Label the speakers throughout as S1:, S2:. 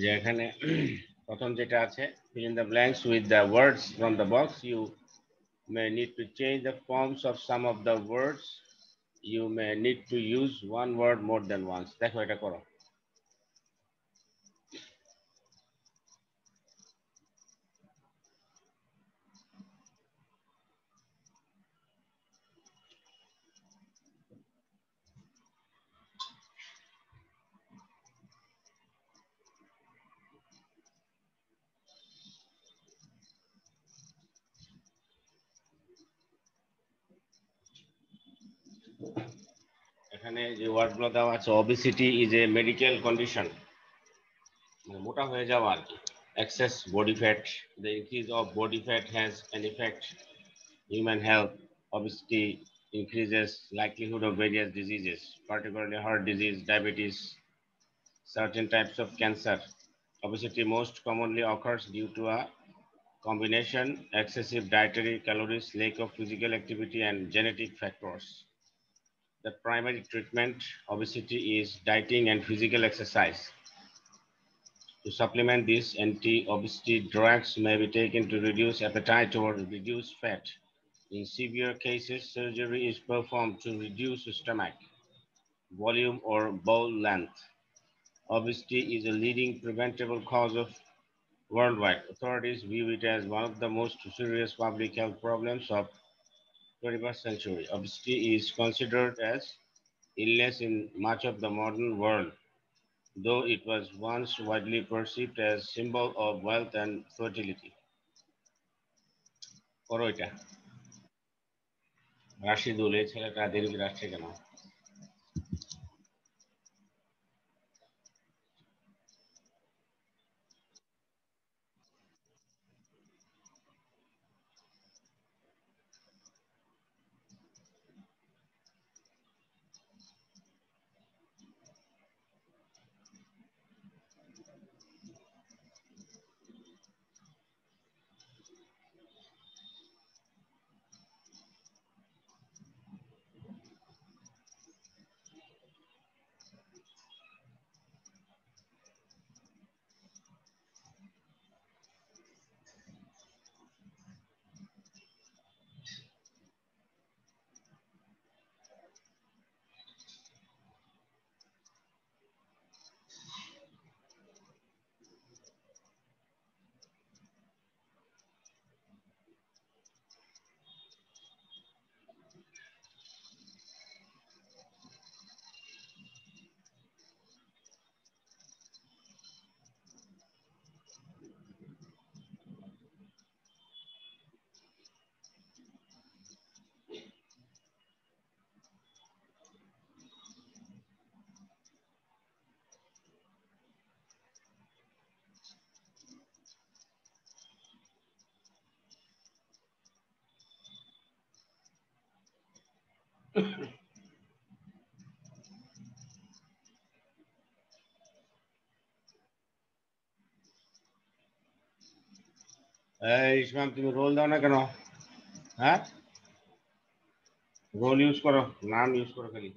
S1: যে এখানে প্রথম যেটা আছে, fill in the blanks with the words from the box. You may need to change the forms of some of the words. You may need to use one word more than once. দেখো এটা করো। এখানে যে ওয়ার্ডগুলো দেওয়া আছে, obesity is a medical condition, মানে মোটা হয়ে যাওয়া আর কি। excess body fat, the increase of body fat has an effect human health. Obesity increases likelihood of various diseases, particularly heart disease, diabetes, certain types of cancer. Obesity most commonly occurs due to a combination excessive dietary calories, lack of physical activity, and genetic factors. The primary treatment obesity is dieting and physical exercise. To supplement this, anti-obesity drugs may be taken to reduce appetite or reduce fat. In severe cases, surgery is performed to reduce stomach volume or bowel length. Obesity is a leading preventable cause of worldwide. Authorities view it as one of the most serious public health problems of 21st century. Obesity is considered as illness in much of the modern world, though it was once widely perceived as symbol of wealth and fertility. করো এটা। রাশিদুল, এই ছেলেটা দেরি করে আসছে কেন? ইসমাম, তুমি role দাও না কেন? হ্যাঁ, রোল ইউজ করো, নাম ইউজ করো খালি।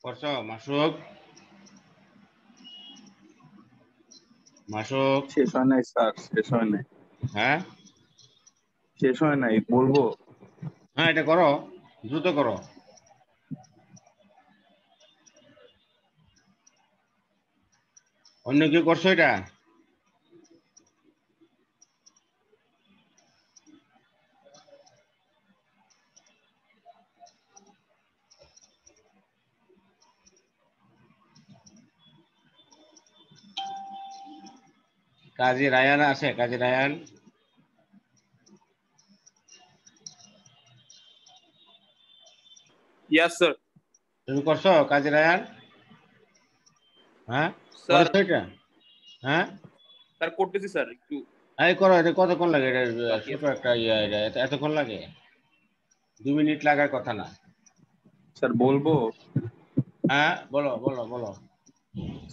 S1: করছো মাসুক? মাসুক?
S2: শেষ হয় নাই স্যার, শেষ হয় নাই,
S1: হ্যাঁ
S2: শেষ হয় নাই, বলবো।
S1: হ্যাঁ, এটা করো, দ্রুত করো। অন্য কেউ করছো এটা? কাজী রায়ান আছে? কাজী রায়ান?
S3: Yes, sir.
S1: তুমি করছো কাজী রায়ান? হ্যাঁ
S3: Sir,
S1: করেছো এটা? হ্যাঁ
S3: sir, করতেছি স্যার একটু
S1: এই করো। এটা কতক্ষণ লাগে? এটা
S3: বাকি
S1: ছোট
S3: আছে।
S1: একটা ইয়ে, এটা এতক্ষণ লাগে? 2 মিনিট লাগার কথা না।
S2: স্যার বলবো।
S1: হ্যাঁ বলো বলো বলো।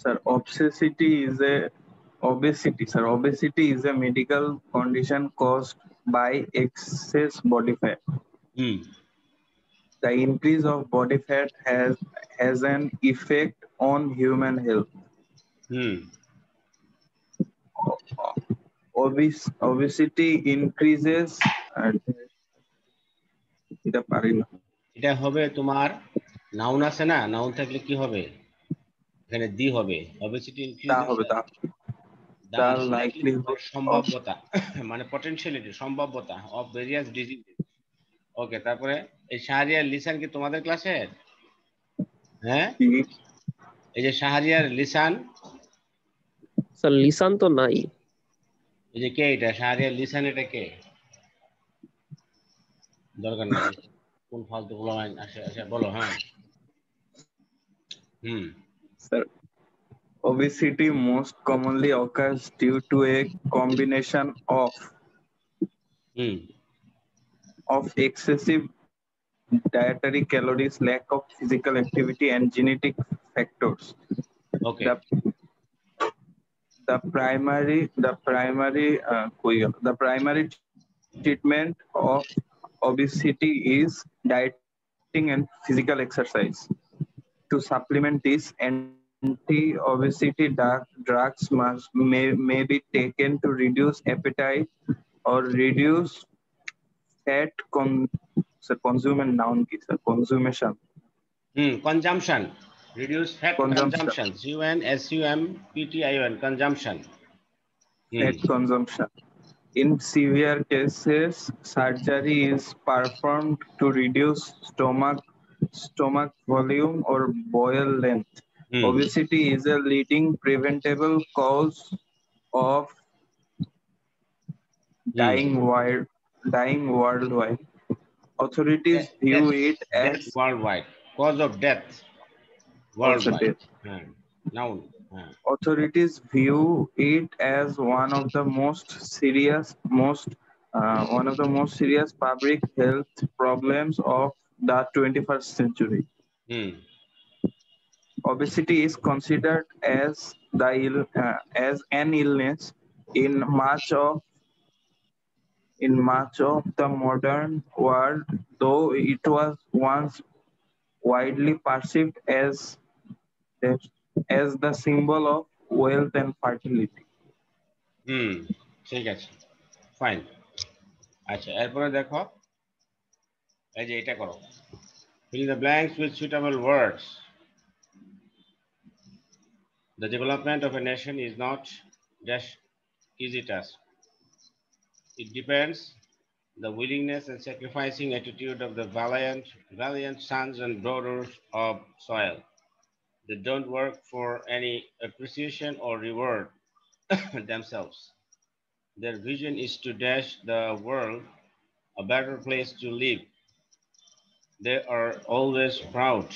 S2: Sir obesity is a medical condition caused by excess body fat.
S1: Hmm
S2: The increase of body fat has an effect on human health.
S1: Hmm
S2: Obesity increases এটা পারি না।
S1: এটা হবে তোমার নাউন আছে না? নাউন থাকলে কি হবে? এখানে দি হবে। obesity
S2: তা
S1: increases
S2: হবে, তা
S1: the
S2: the
S1: likelihood মানে
S2: likelihood of
S1: সম্ভাব্যতা মানে পটেনশিয়ালিটি, সম্ভাব্যতা অফ ভেরিয়াস ডিজিজ। ওকে, তারপরে এই শাহরিয়ার লিসান কি তোমাদের ক্লাসের? হ্যাঁ, এই যে শাহরিয়ার লিসান,
S4: স্যার লিসান তো নাই।
S1: এই যে কে এটা শাহরিয়ার লিসান, এটা কে? দরকার নাই, কোন ফালতু গুলো আসে আসে বলো। হ্যাঁ হুম
S2: sir, obesity most commonly occurs due to a combination
S1: hmm
S2: of excessive dietary calories, lack of physical activity, and genetic factors.
S1: Okay
S2: The the primary treatment of obesity is dieting and physical exercise. To supplement this, anti-obesity drugs may be taken to reduce appetite or reduce fat consumption. Noun ki sir, consumption.
S1: Consumption, reduce fat
S2: Consumption.
S1: Consumption, CUNSUMPTION consumption. Hmm
S2: Fat consumption. In severe cases, surgery is performed to reduce stomach volume or bowel length.
S1: Hmm
S2: Obesity is a leading preventable cause of
S1: hmm
S2: dying worldwide. Authorities view it as
S1: death world wide, cause of death world
S2: also
S1: wide.
S2: death.
S1: হ্যাঁ noun. হ্যাঁ
S2: Authorities view it as one of the most serious public health problems of the 21st century.
S1: Hmm
S2: Obesity is considered as an illness in much of the modern world, though it was once widely perceived as the symbol of wealth and fertility.
S1: হুম ঠিক আছে, fine. আচ্ছা, এরপরে দেখো, এই যে এটা করো, fill the blanks with suitable words. The development of a nation is not dash easy task. It depends the willingness and sacrificing attitude of the valiant sons and daughters of soil. They don't work for any appreciation or reward themselves. Their vision is to dash the world a better place to live. They are always proud,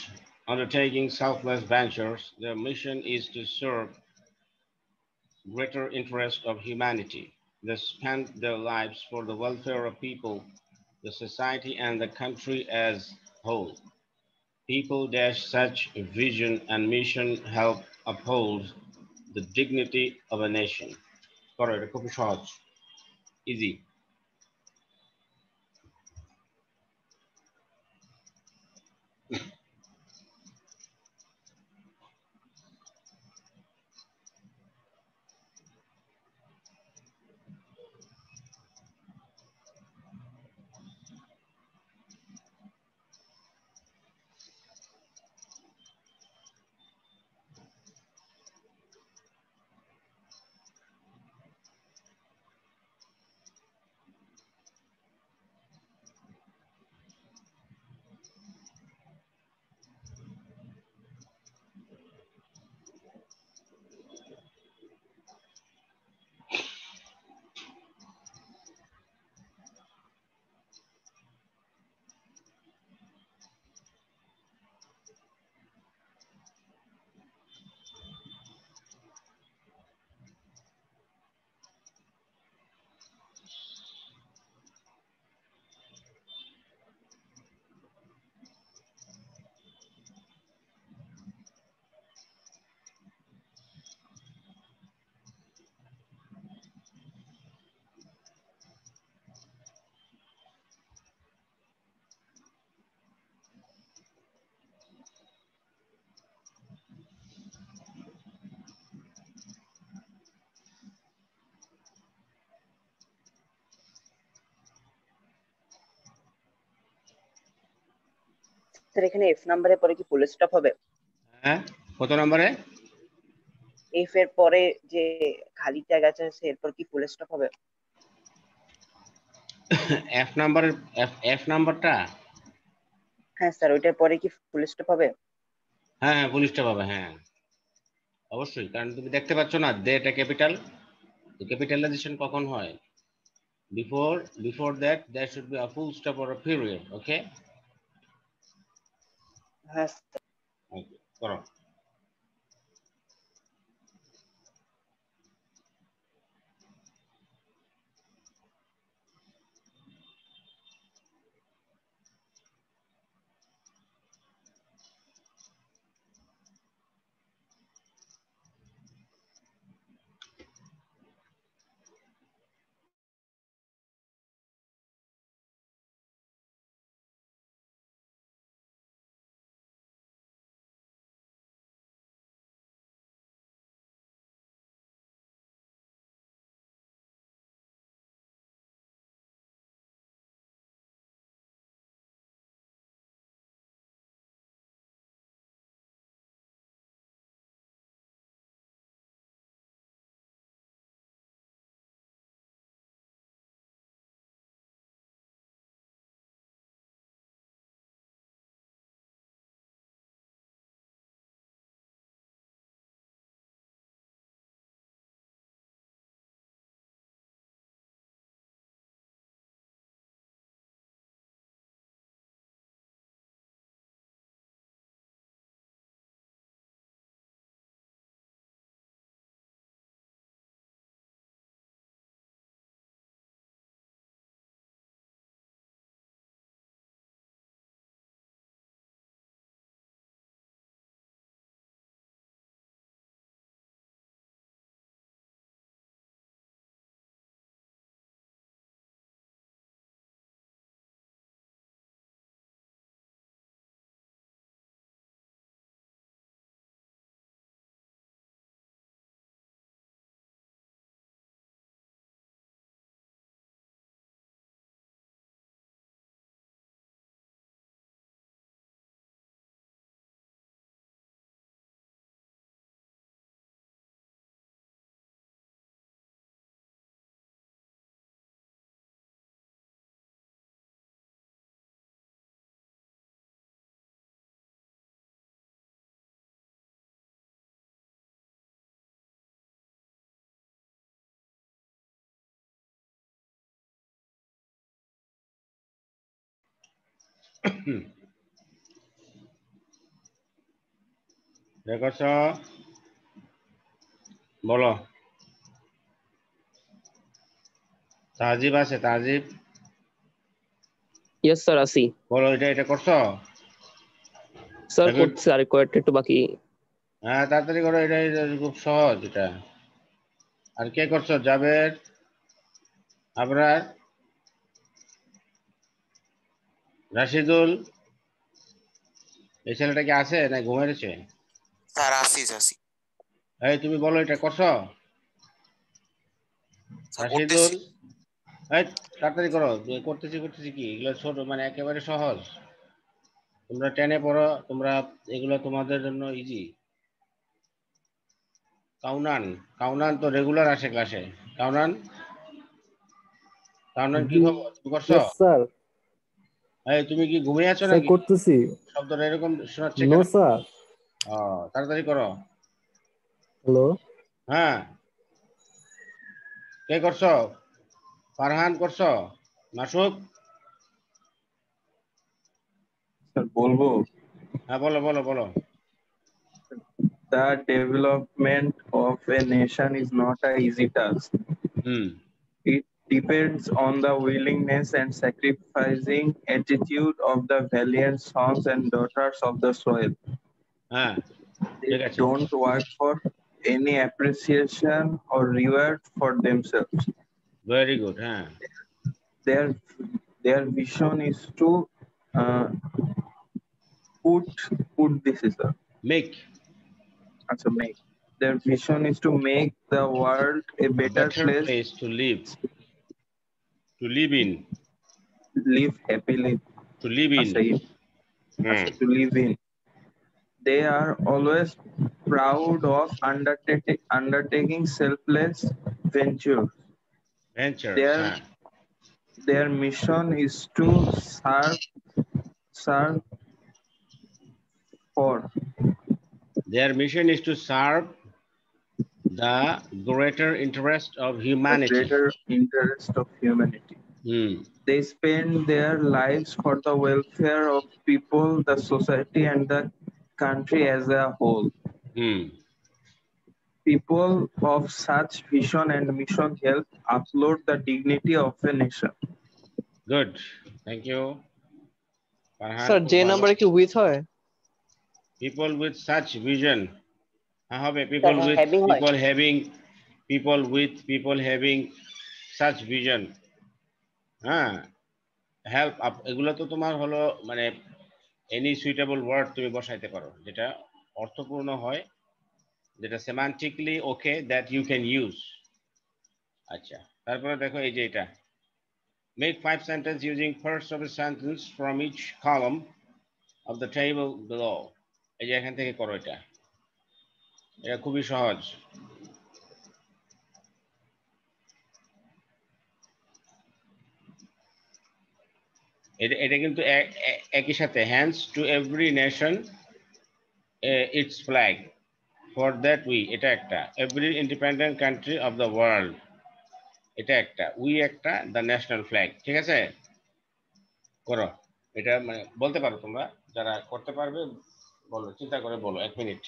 S1: undertaking selfless ventures. Their mission is to serve greater interest of humanity. They spend their lives for the welfare of people, the society, and the country as whole. People dash such a vision and mission help uphold the dignity of a nation. করো, এটা খুবই সহজ, easy.
S5: Sir এখানে F নাম্বারের পরে কি full stop হবে?
S1: হ্যাঁ, কত নম্বরে?
S5: এফ এর পরে যে খালি জায়গা আছে এরপর কি ফুল স্টপ হবে?
S1: এফ নাম্বারের এফ নাম্বারটা?
S5: হ্যাঁ স্যার, ওইটার পরে কি ফুল স্টপ হবে?
S1: হ্যাঁ হ্যাঁ, পুলিশটা পাবে, হ্যাঁ অবশ্যই, কারণ তুমি দেখতে পাচ্ছ না দে এটা ক্যাপিটাল। ক্যাপিটালাইজেশন কখন হয়? Before that there should be a full stop or a period. Okay,
S5: হ্যাঁ স্যার।
S1: ওকে করো। দেখছ, বলো। তাজিব আছে, তাজিব
S4: ইয়েস স্যার আসি।
S1: বলো, এটা করছো?
S4: স্যার করছি, আর কয়েকটা একটু বাকি।
S1: হ্যাঁ তাড়াতাড়ি করো, এটা খুব সহজ এটা। আর কে করছো? জাবের, আবরার, রাশিদুল, এই ছেলেটা কি আছে না ঘুমাইছে?
S6: স্যার আসি আসি
S1: এই তুমি বলো, এটা করছো?
S6: স্যার
S1: রাশিদুল,
S6: করতেছি।
S1: এই তাড়াতাড়ি করো। করতেছি কি, এগুলো ছোট মানে একেবারে সহজ। তোমরা টেনে পড়ো, তোমরা এগুলো তোমাদের জন্য ইজি। কাউনান, কাউনান তো রেগুলার আসে ক্লাসে। কাউনান, কাউনান কি খবর? তুমি করছো?
S7: Yes sir.
S1: এই তুমি কি ঘুমিয়ে আছো
S7: স্যার
S1: নাকি?
S7: করতেছি।
S1: শব্দটা এরকম শোনাচ্ছে
S7: নো
S1: কেন?
S7: স্যার।
S1: তাড়াতাড়ি করো।
S7: হ্যালো
S1: হ্যাঁ, কে করছো? ফারহান করছো? মাসুক?
S2: স্যার বলবো,
S1: হ্যাঁ বলো বলো বলো।
S2: the development of a nation is not an easy task.
S1: Hmm,
S2: It depends on the willingness and sacrificing attitude of the valiant sons and daughters of the soil.
S1: হ্যাঁ
S2: They
S1: ঠিক আছে,
S2: don't work for any appreciation or reward for themselves.
S1: Very good. হ্যাঁ,
S2: Their their vision is to uh, put this is a
S1: make
S2: make. Their vision is to make the world a better
S1: better
S2: place
S1: place to live in,
S2: to live happily.
S1: to live in.
S2: আচ্ছা, to live in. They are always proud of undertaking selfless ventures.
S1: Ventures.
S2: Their their mission is to serve for
S1: Their mission is to serve the greater interest of
S2: the
S1: humanity.
S2: greater interest of humanity. They spend their lives for the welfare of people, the society, and the country as a whole. People of such vision and mission help uphold the dignity of a nation.
S1: Good. Thank you. Farhan,
S4: sir
S1: খুব
S4: যে
S1: ভালো।
S4: নাম্বারে কি with হয়?
S1: People with such vision. হবে
S5: Sir, having হয়।
S1: people having such vision. হ্যাঁ, help up এগুলো তো তোমার হলো মানে any suitable word তুমি বসাইতে পারো যেটা অর্থপূর্ণ হয়, যেটা semantically okay that you can use. আচ্ছা, তারপরে দেখো এই যে এটা make 5 sentences using parts of a sentence from each column of the table below. এই যে এখান থেকে করো এটা খুবই সহজ। এটা কিন্তু একই সাথে hands to every nation its flag for that we, এটা একটা every independent country of the world, এটা একটা we একটা the national flag। ঠিক আছে, করো এটা, মানে বলতে পারো তোমরা যারা করতে পারবে বলো, চিন্তা করে বলো, 1 মিনিট।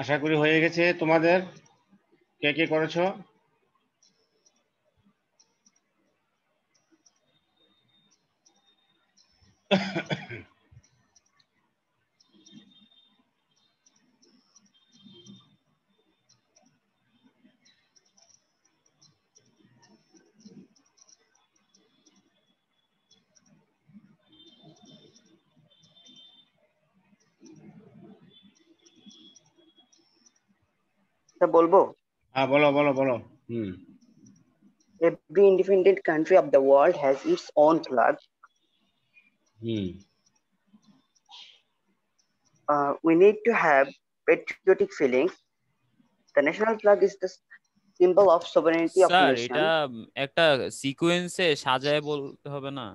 S1: আশা করি হয়ে গেছে তোমাদের, কে কে করেছো?
S5: স্যার বলবো?
S1: হ্যাঁ বলো বলো বলো।
S5: Every independent country of the world has its own flag. We need to have patriotic feelings. The national flag is the symbol of sovereignty of
S8: sir
S5: nation.
S8: এটা একটা সিকোয়েন্সে সাজায় বলতে হবে না?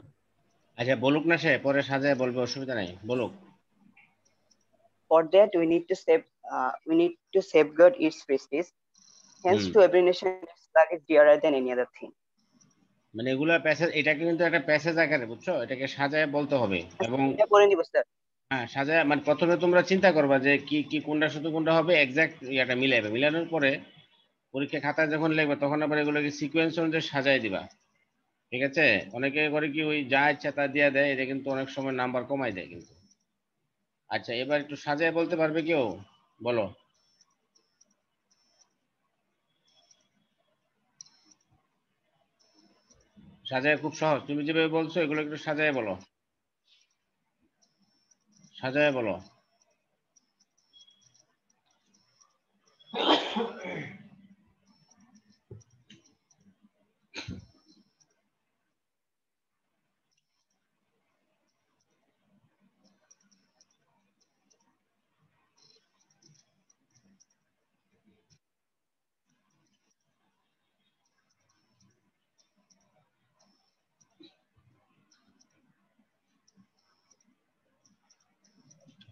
S1: আচ্ছা বলুক না, সে পরে সাজায় বলবে, অসুবিধা নাই, বলুক।
S5: For that, we need to safeguard its prestige. Hence, to every nation, its flag is dearer than any other thing.
S1: মানে এগুলা প্যাসেজ, এটাকে কিন্তু একটা প্যাসেজ আকারে, বুঝছো, এটাকে সাজায় বলতে হবে। এবং
S5: এটা করে নিব স্যার।
S1: হ্যাঁ সাজায়, মানে প্রথমে তোমরা চিন্তা করবা যে কি কি কোনটা শুধু কোনটা হবে, এক্সাক্ট ইয়াটা মিলাইবে, মিলানোর পরে পরীক্ষা খাতায় যখন লিখবে তখন আবার এগুলোকে সিকোয়েন্স অনুযায়ী সাজায় দিবা। ঠিক আছে? অনেকে করে কি ওই যা ইচ্ছা তা দিয়ে দেয়, এটা কিন্তু অনেক সময় নাম্বার কমাই দেয় কিন্তু। আচ্ছা এবার একটু সাজায় বলতে পারবে কেউ? বলো। সাজায় খুব সহজ, তুমি যেভাবে বলছো এগুলো একটু সাজায় বলো, সাজায় বলো।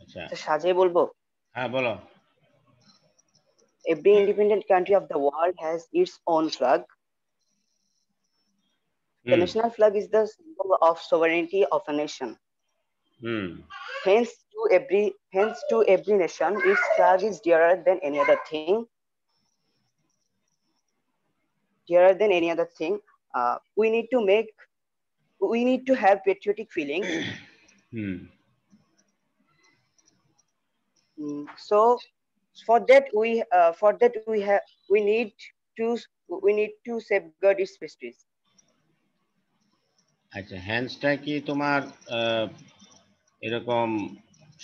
S1: আচ্ছা
S5: স্যার সাজিয়ে বলবো।
S1: হ্যাঁ বলো।
S5: Every independent country of the world has its own flag. The
S1: hmm
S5: national flag is the symbol of sovereignty of a nation.
S1: Hmm
S5: Hence to every nation, its flag is dearer than any other thing. Dearer than any other thing. We need to have patriotic feelings.
S1: Hmm
S5: So for that to we need to safeguard its histories.
S1: আচ্ছা হ্যান্ডসটা কি তোমার এরকম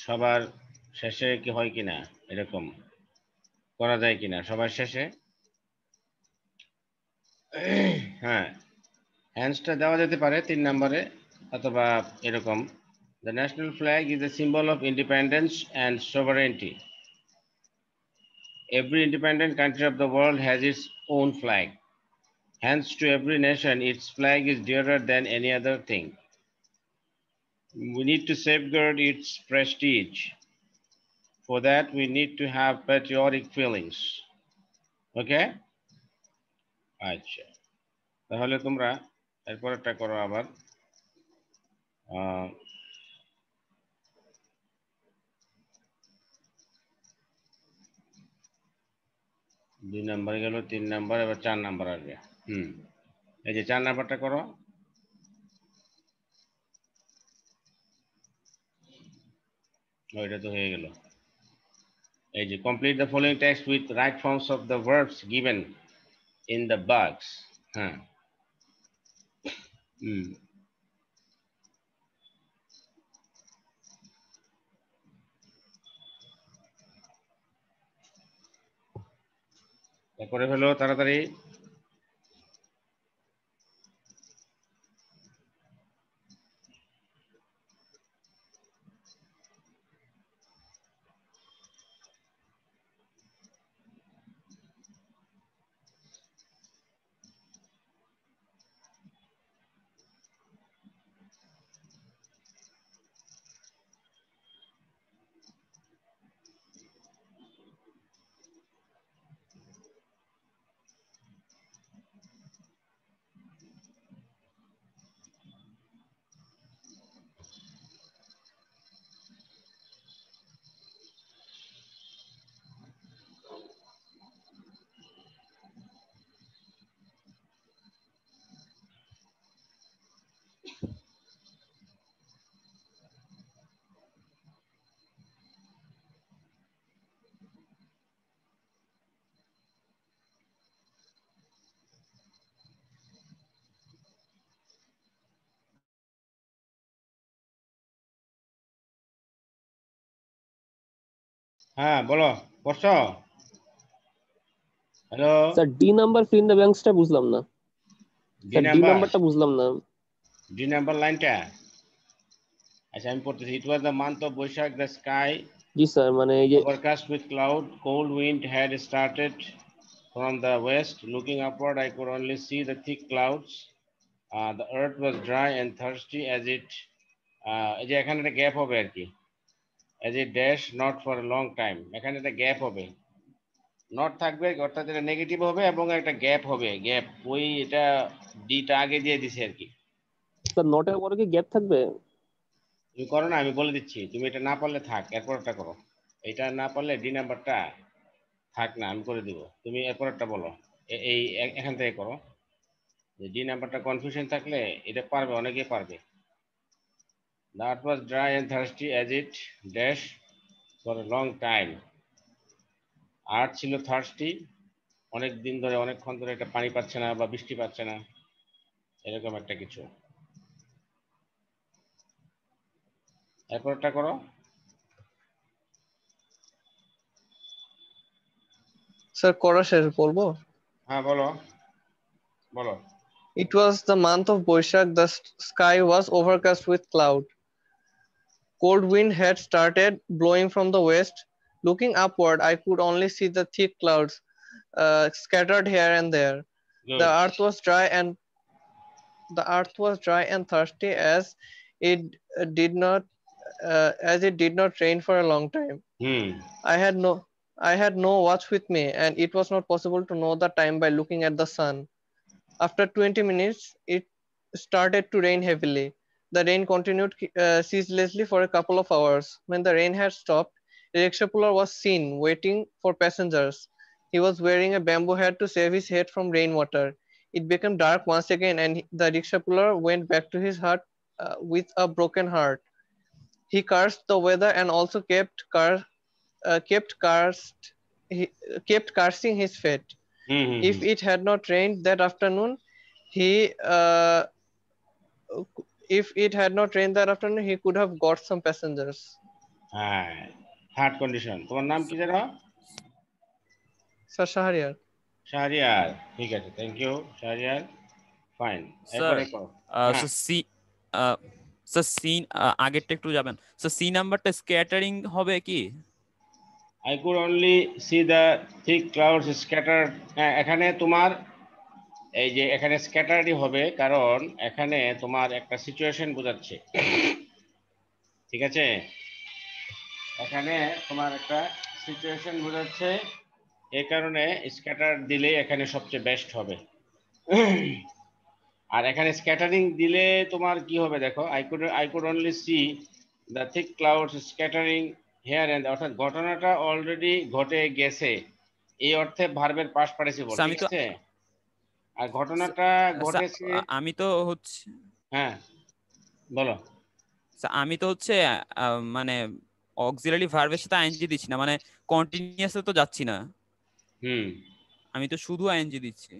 S1: সবার শেষে কি হয় কিনা, এরকম করা যায় কিনা সবার শেষে? হ্যাঁ হ্যান্ডসটা দেওয়া যেতে পারে 3 নম্বরে, অথবা এরকম, the national flag is a symbol of independence and sovereignty. Every independent country of the world has its own flag. Hence to every nation its flag is dearer than any other thing. We need to safeguard its prestige. For that we need to have patriotic feelings. Okay? আচ্ছা তাহলে তোমরা এরপরটা করো আবার। 2 নম্বর গেল, 3 নম্বর, এবার 4 নম্বর আসবে। এই যে 4 নম্বরটা করো। ওইটা তো হয়ে গেল। এই যে complete the following text with right forms of the verbs given in the box. হ্যাঁ হুম করে ফেলো তাড়াতাড়ি। হ্যাঁ বলো, করছো? Hello.
S4: Sir D number fill in the ব্ল্যাঙ্কসটা বুঝলাম না।
S1: ডি
S4: স্যার ডি
S1: নাম্বার,
S4: নাম্বারটা বুঝলাম না।
S1: ডি নাম্বার লাইনটা, আচ্ছা আমি পড়তেছি। It was the month of Baishakh, the sky
S4: জি স্যার, মানে এই যে
S1: overcast with cloud, cold wind had started from the west. Looking upward, I could only see the thick clouds. The earth was dry and thirsty as it এই যে এখানে একটা gap হবে আর কি, as it dashed not for a long time, এখানে একটা gap হবে, not থাকবে, অর্থাৎ এটা নেগেটিভ হবে এবং একটা গ্যাপ হবে, গ্যাপ ওই এটা ডিটা আগে দিয়ে দিছে আর কি।
S7: স্যার নটের পরে কি গ্যাপ থাকবে?
S1: তুমি করো না, আমি বলে দিচ্ছি, তুমি এটা না পারলে থাক, এরপরটা করো। এটা না পারলে ডি নাম্বারটা থাক না, আমি করে দিব, তুমি এরপরটা বলো। এই এখান থেকে করো। ডি নাম্বারটা কনফিউশন থাকলে এটা পারবে, অনেকেই পারবে। The earth was dry and thirsty as it dash for a long time. আর্থ ছিল থার্স্টি, অনেক দিন ধরে, অনেকক্ষণ ধরে এটা পানি পাচ্ছে না বা বৃষ্টি পাচ্ছে না, এরকম একটা কিছু। এরপরটা করো।
S9: স্যার করা শেষ বলবো?
S1: হ্যাঁ বলো, বলো।
S9: It was the month of Boishakh. The sky was overcast with cloud. Cold wind had started blowing from the west. Looking upward, I could only see the thick clouds scattered here and there. The
S1: Good.
S9: earth was dry and thirsty as it did not rain for a long time.
S1: Hmm.
S9: I had no watch with me, and it was not possible to know the time by looking at the sun. After 20 minutes, it started to rain heavily. The rain continued ceaselessly for a couple of hours. When the rain had stopped, the rickshaw puller was seen waiting for passengers. He was wearing a bamboo hat to save his head from rainwater. It became dark once again, and the rickshaw puller went back to his hut with a broken heart. He cursed the weather and also he kept cursing his fate.
S1: Hmm hmm
S9: If it had not rained that afternoon, he he could have got some passengers.
S1: হ্যাঁ, third condition. তোমার নাম কি যেন?
S9: Sir Shahriar.
S1: Shahriar, ঠিক আছে, thank you Shahriar, fine.
S8: Sir
S1: এরপরে করো। হ্যাঁ,
S8: সি স্যার সি আগেরটা একটু যাবেন স্যার, সি নাম্বারটা স্ক্যাটারিং হবে কি?
S1: I could only see the thick clouds scattered. এখানে তোমার এই যে এখানে স্ক্যাটারই হবে, কারণ এখানে তোমার একটা সিচুয়েশন বোঝাচ্ছে, ঠিক আছে? এখানে তোমার একটা সিচুয়েশন বোঝাচ্ছে, এই কারণে স্ক্যাটার দিলে এখানে সবচেয়ে বেস্ট হবে। আর এখানে স্ক্যাটারিং দিলে তোমার কি হবে দেখো, I could only see the thick clouds scattering here and, অর্থাৎ ঘটনাটা অলরেডি ঘটে গেছে, এই অর্থে ভার্বের পাস্ট পার্টিসিপল,
S8: স্যার,
S1: ঠিক আছে? আর ঘটনাটা
S8: স্যার,
S1: ঘটেছে।
S8: আমি তো হচ্ছে
S1: হ্যাঁ বলো।
S8: স্যার, আমি তো হচ্ছে মানে অক্সিলারি ভার্বের সাথে আইএনজি দিচ্ছি না, মানে কন্টিনিউয়াসলি তো যাচ্ছি না,
S1: হুম,
S8: আমি তো শুধু আইএনজি দিচ্ছি,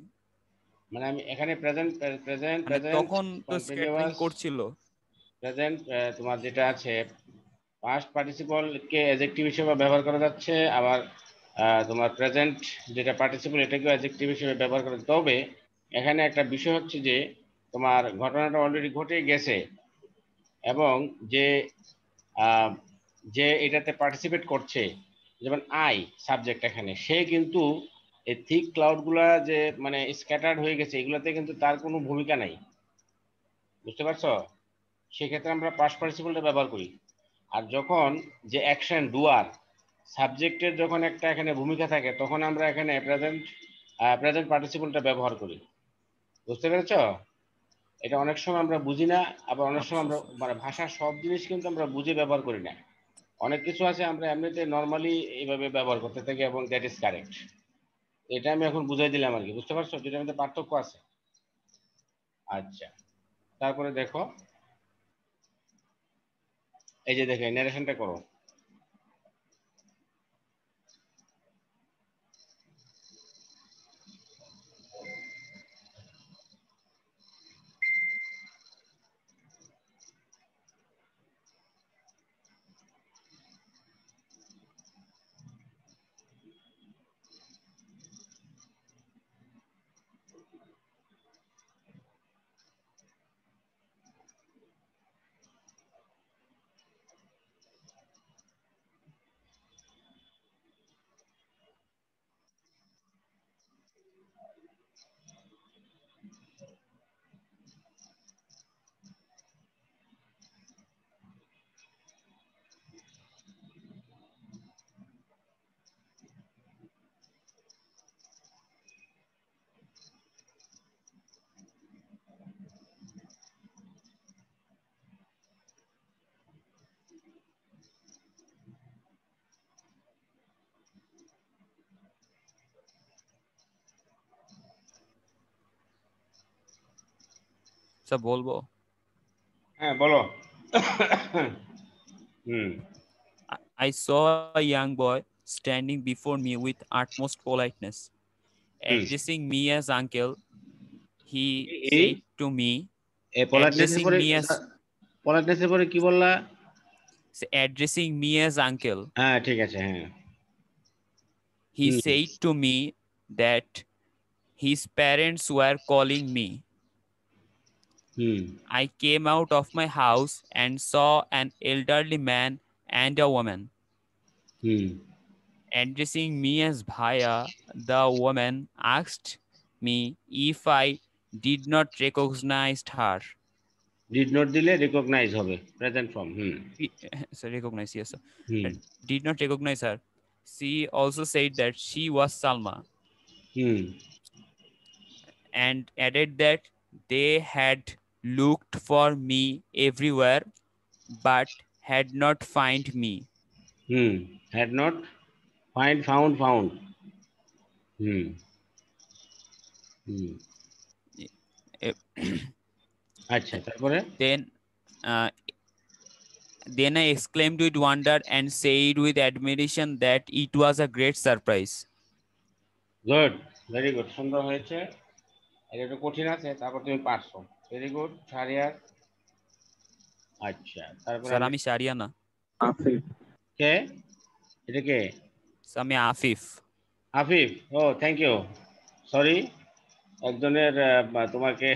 S1: মানে আমি এখানে প্রেজেন্ট প্রেজেন্ট
S8: মানে
S1: প্রেজেন্ট
S8: তখন তো স্ক্যাটারিং
S1: কন্টিনিউয়াস
S8: করছিল।
S1: প্রেজেন্ট, তোমার যেটা আছে পাস্ট পার্টিসিপল কে অ্যাডজেক্টিভ হিসেবে ব্যবহার করা যাচ্ছে, আবার তোমার প্রেজেন্ট যেটা পার্টিসিপল এটাকেও অ্যাডজেক্টিভ হিসেবে ব্যবহার করা, তবে এখানে একটা বিষয় হচ্ছে যে তোমার ঘটনাটা অলরেডি ঘটে গেছে এবং যে আহ, যে এটাতে পার্টিসিপেট করছে, যেমন আই সাবজেক্ট, এখানে সে কিন্তু এই থিক ক্লাউডগুলা যে মানে স্ক্যাটার্ড হয়ে গেছে, এগুলোতে কিন্তু তার কোনো ভূমিকা নাই, বুঝতে পারছো? সেক্ষেত্রে আমরা পাস্ট পার্টিসিপলটা ব্যবহার করি। আর যখন যে অ্যাকশন ডুয়ার সাবজেক্টের যখন একটা এখানে ভূমিকা থাকে, তখন আমরা এখানে প্রেজেন্ট পার্টিসিপলটা ব্যবহার করি, বুঝতে পেরেছো? এটা অনেক সময় আমরা বুঝি না, আবার অনেক সময়
S8: আচ্ছা
S1: আমরা
S8: স্যার।
S1: মানে ভাষার সব জিনিস কিন্তু আমরা বুঝে ব্যবহার করি না, অনেক কিছু আছে আমরা এমনিতে নর্মালি এইভাবে ব্যবহার করতে থাকি এবং দ্যাট ইজ কারেক্ট। এটা আমি এখন বুঝাই দিলাম আর কি, বুঝতে পারছো যেটার মধ্যে পার্থক্য আছে? আচ্ছা, তারপরে দেখো, এই যে দেখো ন্যারেশনটা করো।
S8: স্যার বলবো?
S1: হ্যাঁ বলো। হুম
S8: I saw a young boy standing before me with utmost politeness. Addressing me as uncle, he said to me, addressing me as
S1: পলাইটনেসের পরে কি বললা?
S8: addressing me as uncle,
S1: হ্যাঁ ঠিক আছে, হ্যাঁ।
S8: he said to me that his parents were calling me. I came out of my house and saw an elderly man and a woman. Addressing me as Bhaiya, the woman asked me if I did not recognize her.
S1: Did not দিলে recognize হবে, present form.
S8: So recognize, yes sir. Did not recognize her. She also said that she was Salma. And added that they had looked for me everywhere but had not find me.
S1: Had not found. আচ্ছা, তারপরে?
S8: Then I exclaimed with wonder and said with admiration that it was a great surprise.
S1: Good, very good, সুন্দর হয়েছে। এটা একটু কঠিন আছে, তারপর তুমি পারছো। Very good Shahriar. আচ্ছা, তারপর
S8: স্যার আমি শাহরিয়া না।
S2: আফিফ।
S1: কে? এটা কে?
S8: আমি আফিফ।
S1: আফিফ, ও থ্যাংক ইউ। সরি, একজনের তোমাকে